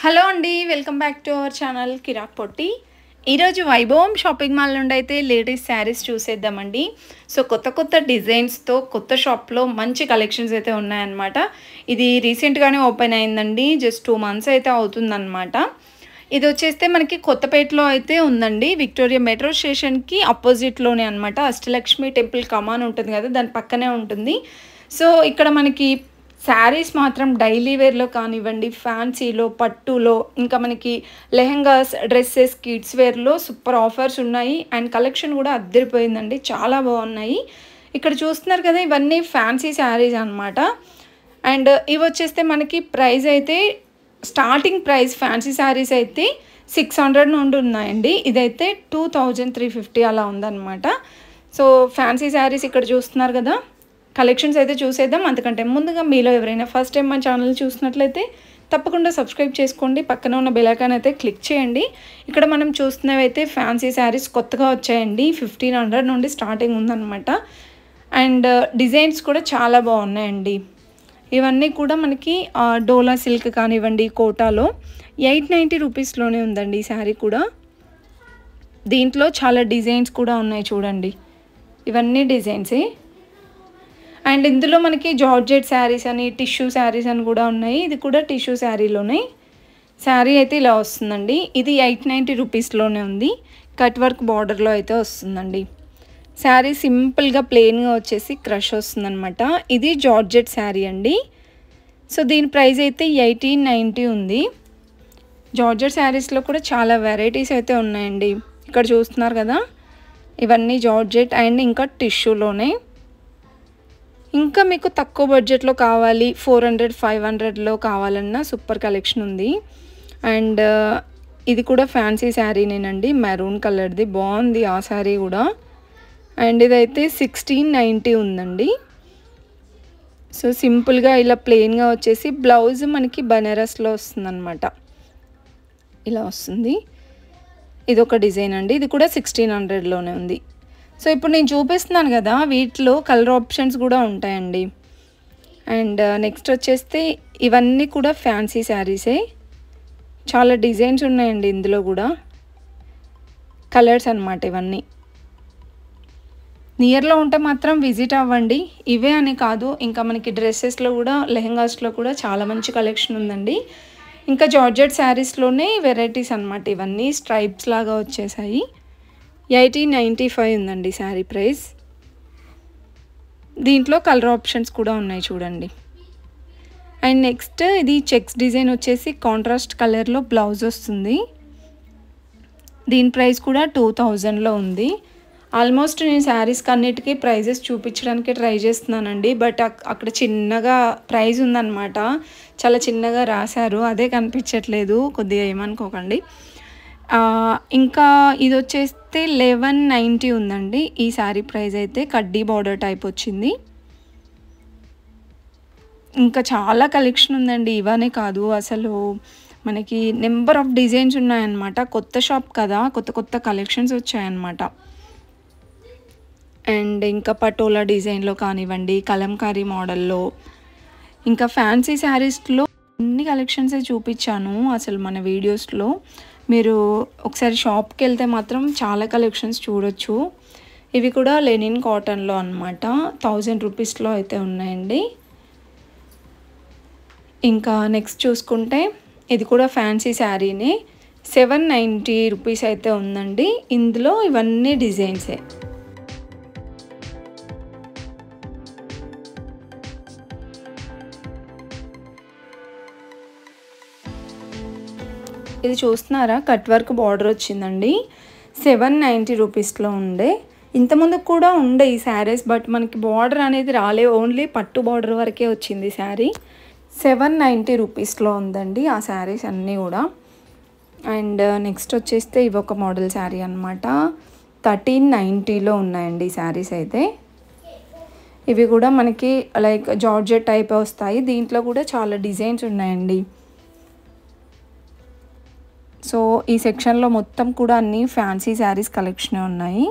Hello అండి, welcome back to our channel Kirak Potti. ఈరోజు వైభవం షాపింగ్ మాల్ నుండి అయితే లేడీస్ శారీస్ చూసేద్దామండి. సో కొత్త కొత్త డిజైన్స్తో కొత్త షాప్లో మంచి కలెక్షన్స్ అయితే ఉన్నాయన్నమాట. ఇది రీసెంట్గానే ఓపెన్ అయిందండి, జస్ట్ 2 months అయితే అవుతుందన్నమాట. ఇది వచ్చేస్తే మనకి కొత్తపేటలో అయితే ఉందండి, విక్టోరియా మెట్రో స్టేషన్కి అపోజిట్లోనే అనమాట. అష్టలక్ష్మి టెంపుల్ కమాన్ ఉంటుంది కదా, దాని పక్కనే ఉంటుంది. సో ఇక్కడ మనకి శారీస్ మాత్రం డైలీ వేర్లో కానివ్వండి, ఫ్యాన్సీలో, పట్టులో, ఇంకా మనకి లెహెంగాస్, డ్రెస్సెస్, కిడ్స్ వేర్లో సూపర్ ఆఫర్స్ ఉన్నాయి. అండ్ కలెక్షన్ కూడా అద్దరిపోయిందండి, చాలా బాగున్నాయి. ఇక్కడ చూస్తున్నారు కదా, ఇవన్నీ ఫ్యాన్సీ శారీస్ అనమాట. అండ్ ఇవి వచ్చేస్తే మనకి ప్రైస్ అయితే స్టార్టింగ్ ప్రైస్ ఫ్యాన్సీ శారీస్ అయితే 600 నుండి ఉన్నాయండి. ఇదైతే 2350 అలా ఉందన్నమాట. సో ఫ్యాన్సీ శారీస్ ఇక్కడ చూస్తున్నారు కదా, కలెక్షన్స్ అయితే చూసేద్దాం. అంతకంటే ముందుగా మీలో ఎవరైనా ఫస్ట్ టైం మన ఛానల్ చూసినట్లయితే తప్పకుండా సబ్స్క్రైబ్ చేసుకోండి, పక్కన ఉన్న బెల్ ఐకాన్ అయితే క్లిక్ చేయండి. ఇక్కడ మనం చూస్తున్నవి అయితే ఫ్యాన్సీ శారీస్ కొత్తగా వచ్చాయండి, 1500 నుండి స్టార్టింగ్ ఉందన్నమాట. అండ్ డిజైన్స్ కూడా చాలా బాగున్నాయండి. ఇవన్నీ కూడా మనకి డోలా సిల్క్ కానివ్వండి, కోటాలో 890 రూపీస్లోనే ఉందండి ఈ శారీ కూడా. దీంట్లో చాలా డిజైన్స్ కూడా ఉన్నాయి చూడండి, ఇవన్నీ డిజైన్సే. అండ్ ఇందులో మనకి జార్జెట్ శారీస్ అని, టిష్యూ శారీస్ అని కూడా ఉన్నాయి. ఇది కూడా టిష్యూ శారీలోనే. శారీ అయితే ఇలా వస్తుందండి, ఇది 890 రూపీస్లోనే ఉంది. కట్ వర్క్ బార్డర్లో అయితే వస్తుందండి. శారీ సింపుల్గా ప్లెయిన్గా వచ్చేసి క్రష్ వస్తుందన్నమాట. ఇది జార్జెట్ శారీ అండి. సో దీని ప్రైస్ అయితే 1890 ఉంది. జార్జెట్ శారీస్లో కూడా చాలా వెరైటీస్ అయితే ఉన్నాయండి. ఇక్కడ చూస్తున్నారు కదా, ఇవన్నీ జార్జెట్ అండ్ ఇంకా టిష్యూలోనే. ఇంకా మీకు తక్కువ బడ్జెట్లో కావాలి, 400, 500లో కావాలన్నా సూపర్ కలెక్షన్ ఉంది. అండ్ ఇది కూడా ఫ్యాన్సీ శారీనేనండి, మెరూన్ కలర్ది, బాగుంది ఆ శారీ కూడా. అండ్ ఇదైతే 1690 ఉందండి. సో సింపుల్గా ఇలా ప్లెయిన్గా వచ్చేసి బ్లౌజ్ మనకి బనారస్లో వస్తుందన్నమాట, ఇలా వస్తుంది. ఇది ఒక డిజైన్ అండి, ఇది కూడా 1600లోనే ఉంది. సో ఇప్పుడు నేను చూపిస్తున్నాను కదా, వీటిలో కలర్ ఆప్షన్స్ కూడా ఉంటాయండి. అండ్ నెక్స్ట్ వచ్చేస్తే ఇవన్నీ కూడా ఫ్యాన్సీ శారీసే, చాలా డిజైన్స్ ఉన్నాయండి ఇందులో కూడా, కలర్స్ అన్నమాట ఇవన్నీ. నియర్లో ఉంటే మాత్రం విజిట్ అవ్వండి. ఇవే అని కాదు, ఇంకా మనకి డ్రెస్సెస్లో కూడా, లెహెంగాస్లో కూడా చాలా మంచి కలెక్షన్ ఉందండి. ఇంకా జార్జెట్ శారీస్లోనే వెరైటీస్ అన్నమాట, ఇవన్నీ స్ట్రైప్స్ లాగా వచ్చేసాయి. 1895 ఉందండి శారీ ప్రైస్. దీంట్లో కలర్ ఆప్షన్స్ కూడా ఉన్నాయి చూడండి. అండ్ నెక్స్ట్ ఇది చెక్స్ డిజైన్ వచ్చేసి కాంట్రాస్ట్ కలర్లో బ్లౌజ్ వస్తుంది. దీని ప్రైస్ కూడా 2000లో ఉంది. ఆల్మోస్ట్ నేను శారీస్ అన్నిటికీ ప్రైజెస్ చూపించడానికి ట్రై చేస్తున్నానండి, బట్ అక్కడ చిన్నగా ప్రైస్ ఉందన్నమాట, చాలా చిన్నగా రాశారు, అదే కనిపించట్లేదు, కొద్దిగా ఏమనుకోకండి. ఇంకా ఇది వచ్చేస్తే 1190 ఉందండి ఈ శారీ ప్రైస్ అయితే. కడ్డీ బార్డర్ టైప్ వచ్చింది. ఇంకా చాలా కలెక్షన్ ఉందండి, ఇవనే కాదు అసలు మనకి నెంబర్ ఆఫ్ డిజైన్స్ ఉన్నాయన్నమాట. కొత్త షాప్ కదా, కొత్త కొత్త కలెక్షన్స్ వచ్చాయన్నమాట. అండ్ ఇంకా పటోలా డిజైన్లో కానివ్వండి, కలంకారీ మోడల్లో, ఇంకా ఫ్యాన్సీ శారీస్లో అన్ని కలెక్షన్సే చూపించాను అసలు మన వీడియోస్లో. మీరు ఒకసారి షాప్కి వెళ్తే మాత్రం చాలా కలెక్షన్స్ చూడొచ్చు. ఇవి కూడా లెనిన్ కాటన్లో అనమాట, 1000 రూపీస్లో అయితే ఉన్నాయండి. ఇంకా నెక్స్ట్ చూసుకుంటే ఇది కూడా ఫ్యాన్సీ శారీనే, 790 రూపీస్ అయితే ఉందండి. ఇందులో ఇవన్నీ డిజైన్సే. ఇది చూస్తున్నారా, కట్ వర్క్ బార్డర్ వచ్చిందండి, 790 రూపీస్లో ఉండే. ఇంతకుముందు కూడా ఉండే ఈ శారీస్, బట్ మనకి బార్డర్ అనేది రాలే, ఓన్లీ పట్టు బార్డర్ వరకే వచ్చింది శారీ. 790 రూపీస్లో ఉందండి ఆ శారీస్ అన్నీ కూడా. అండ్ నెక్స్ట్ వచ్చేస్తే ఇవి ఒక మోడల్ శారీ అనమాట, 1390లో ఉన్నాయండి ఈ శారీస్ అయితే. ఇవి కూడా మనకి లైక్ జార్జెట్ టైప్ వస్తాయి, దీంట్లో కూడా చాలా డిజైన్స్ ఉన్నాయండి. సో ఈ సెక్షన్లో మొత్తం కూడా అన్ని ఫ్యాన్సీ శారీస్ కలెక్షన్ ఉన్నాయి.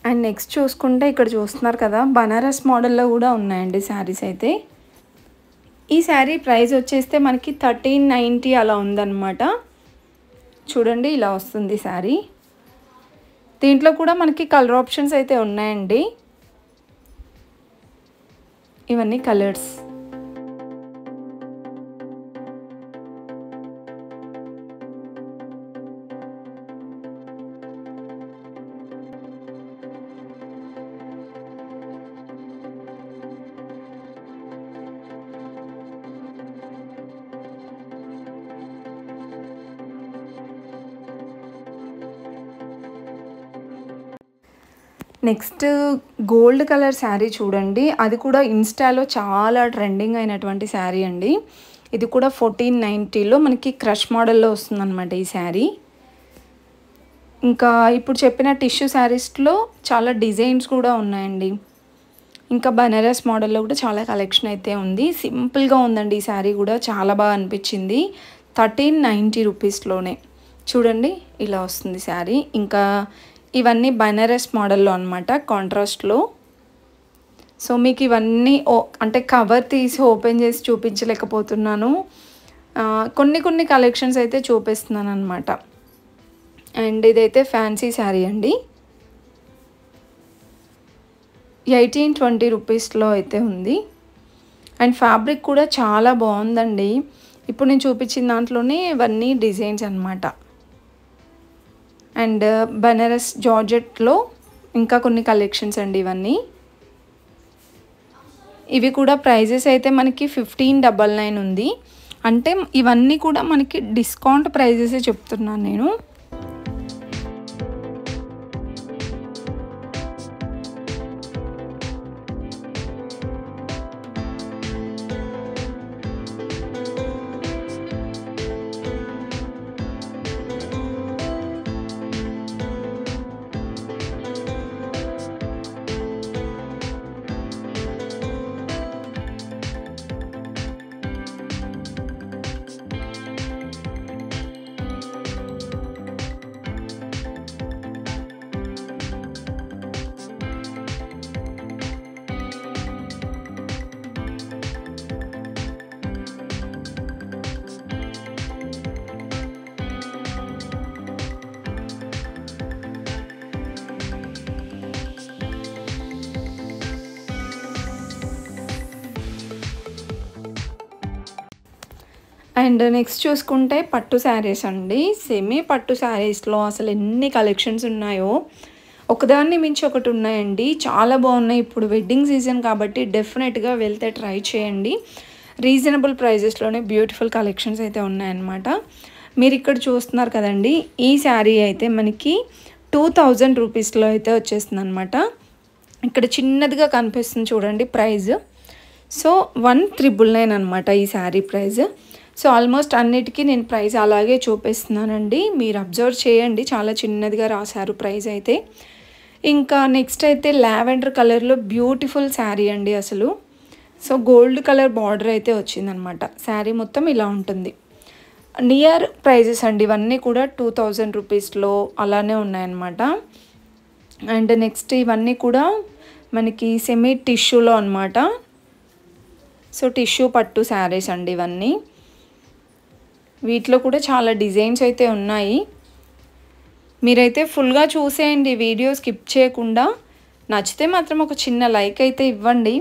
అండ్ నెక్స్ట్ చూసుకుంటే ఇక్కడ చూస్తున్నారు కదా, బనారస్ మోడల్లో కూడా ఉన్నాయండి శారీస్ అయితే. ఈ శారీ ప్రైస్ వచ్చేస్తే మనకి 1390 అలా ఉందన్నమాట. చూడండి ఇలా వస్తుంది శారీ. దీంట్లో కూడా మనకి కలర్ ఆప్షన్స్ అయితే ఉన్నాయండి. ఇవన్నీ colours. Next gold colour sari చూడండి, అది కూడా ఇన్స్టాలో చాలా ట్రెండింగ్ అయినటువంటి శారీ అండి. ఇది కూడా 1490లో మనకి క్రష్ మోడల్లో వస్తుందన్నమాట ఈ శారీ. ఇంకా ఇప్పుడు చెప్పిన టిష్యూ శారీస్లో చాలా డిజైన్స్ కూడా ఉన్నాయండి. ఇంకా బనారస్ మోడల్లో కూడా చాలా కలెక్షన్ అయితే ఉంది. సింపుల్గా ఉందండి ఈ శారీ కూడా, చాలా బాగా అనిపించింది. 1390 రూపీస్లోనే చూడండి ఇలా వస్తుంది శారీ. ఇంకా ఇవన్నీ బనారస్ మోడల్లో అనమాట, కాంట్రాస్ట్లో. సో మీకు ఇవన్నీ అంటే కవర్ తీసి ఓపెన్ చేసి చూపించలేకపోతున్నాను, కొన్ని కలెక్షన్స్ అయితే చూపిస్తున్నాను అనమాట. అండ్ ఇదైతే ఫ్యాన్సీ శారీ అండి, 1820 రూపీస్లో అయితే ఉంది. అండ్ ఫ్యాబ్రిక్ కూడా చాలా బాగుందండి. ఇప్పుడు నేను చూపించిన దాంట్లోనే ఇవన్నీ డిజైన్స్ అనమాట. అండ్ బనారస్ జార్జెట్లో ఇంకా కొన్ని కలెక్షన్స్ అండి ఇవన్నీ. ఇవి కూడా ప్రైజెస్ అయితే మనకి 1599 ఉంది. అంటే ఇవన్నీ కూడా మనకి డిస్కౌంట్ ప్రైజెసే చెప్తున్నాను నేను. అండ్ నెక్స్ట్ చూసుకుంటే పట్టు శారీస్ అండి. సెమీ పట్టు శారీస్లో అసలు ఎన్ని కలెక్షన్స్ ఉన్నాయో, ఒకదాన్ని మించి ఒకటి ఉన్నాయండి. చాలా బాగున్నాయి. ఇప్పుడు వెడ్డింగ్ సీజన్ కాబట్టి డెఫినెట్గా వెళ్తే ట్రై చేయండి. రీజనబుల్ ప్రైజెస్లోనే బ్యూటిఫుల్ కలెక్షన్స్ అయితే ఉన్నాయన్నమాట. మీరు ఇక్కడ చూస్తున్నారు కదండి, ఈ శారీ అయితే మనకి 2000 రూపీస్లో అయితే వచ్చేస్తుంది అనమాట. ఇక్కడ చిన్నదిగా కనిపిస్తుంది చూడండి ప్రైజ్. సో 1399 అనమాట ఈ శారీ ప్రైజ్. సో ఆల్మోస్ట్ అన్నిటికీ నేను ప్రైస్ అలాగే చూపిస్తున్నానండి, మీరు అబ్జర్వ్ చేయండి. చాలా చిన్నదిగా రాశారు ప్రైస్ అయితే. ఇంకా నెక్స్ట్ అయితే లావెండర్ కలర్లో బ్యూటిఫుల్ శారీ అండి అసలు. సో గోల్డ్ కలర్ బార్డర్ అయితే వచ్చిందనమాట. శారీ మొత్తం ఇలా ఉంటుంది. నియర్ ప్రైజెస్ అండి ఇవన్నీ కూడా 2000 రూపీస్లో అలానే ఉన్నాయన్నమాట. అండ్ నెక్స్ట్ ఇవన్నీ కూడా మనకి సెమీ టిష్యూలో అనమాట. సో టిష్యూ పట్టు శారీస్ అండి ఇవన్నీ. వీటిలో కూడా చాలా డిజైన్స్ అయితే ఉన్నాయి. మీరైతే ఫుల్గా చూసేయండి, వీడియో స్కిప్ చేయకుండా. నచ్చితే మాత్రం ఒక చిన్న లైక్ అయితే ఇవ్వండి.